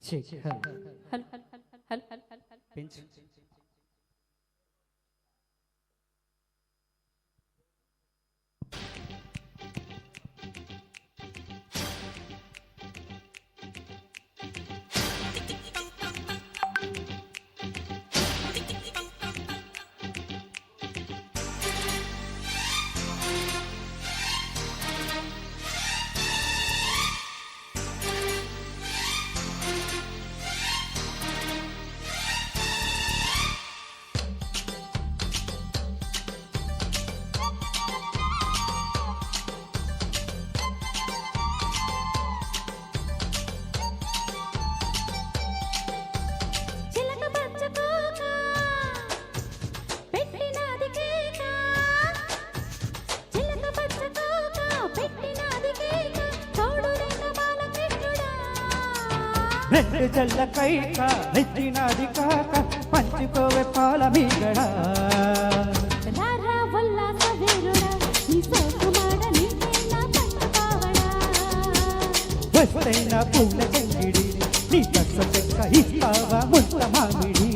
Check హల్ పెంచు రెండు జల్ల కైక నెచ్చినది కాక పంచుకోవే పాల మీగడ వస్తైన పూల చెంగిడి నీ కస చెక్క ఇస్తావా ముద్ద మామిడి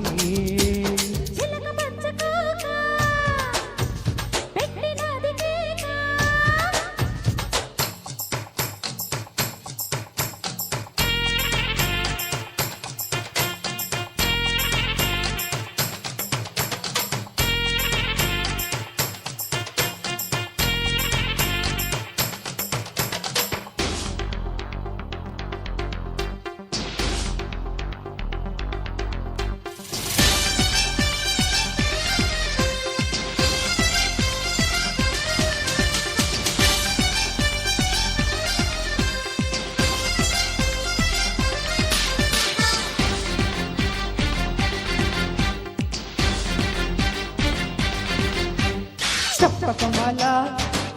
చంపకమాల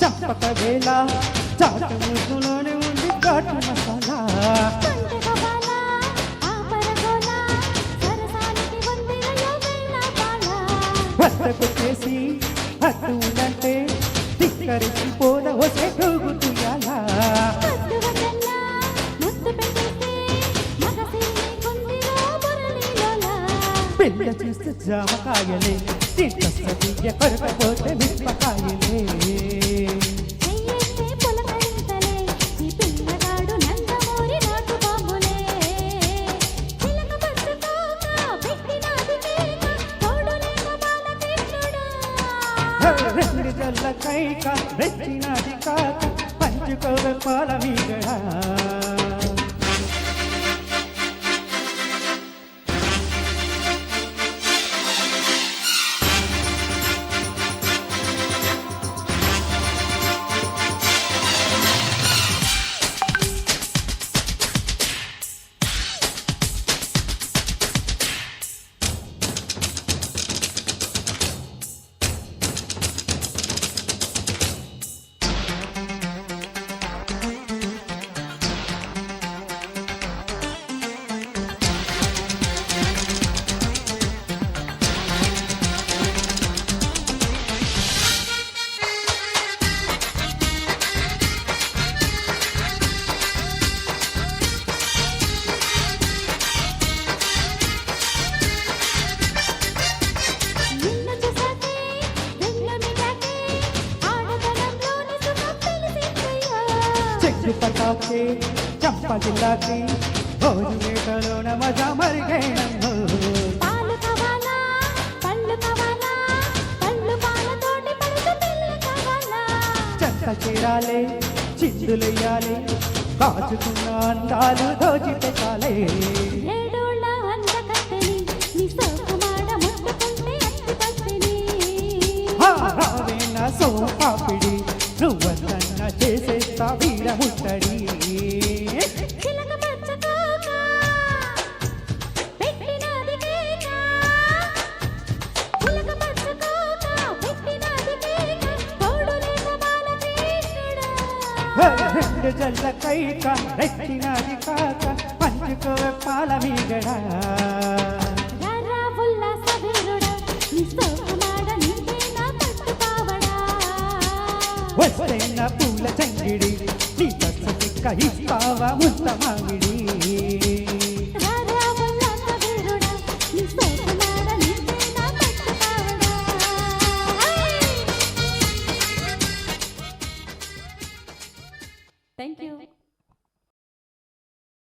చంపక వేళ చాటు ముసులోనే ఉంది ఘాటు మసాలా వద్దకు చేసి హద్దు ఉందంటే ధిక్కరించి పోద వసే తూగుతుయాలా పెళ్ళ చూస్తే జామకాయలే తీయ కొరకపోతే మిరపకాయలే రెండు జల్ల కైక రెచ్చినది కాక పంచుకోవే పాల మీగడ పటాకే చంప జిల్లాకి భోజు వేటలోన మజా మరిగేనమ్మ పాలు కావాలా పళ్ళు కావాలా పళ్ళు పాలతోటి పడుతు పిల్ల కావాలా చెత్త చేరాలే చిందులెయ్యాలి కాచుకున్న అందాలు దోచిపెట్టాలే ఏడోళ్ళ అంద కట్టెని నీ సోకుమాడ ముట్టుకుంటే అత్తి పత్తిని రావేన సోపాపిడి నువ్వన్న చేసేస్తా వీర ముట్టడి రెండు జల్ల కైక రెచ్చినది కాక పంచుకోవే పాల మీగడ వస్తైన పూల చంగిడి నీ కస చెక్క ఇస్తావా ముద్ద మామిడి థ్యాంక్ యూ.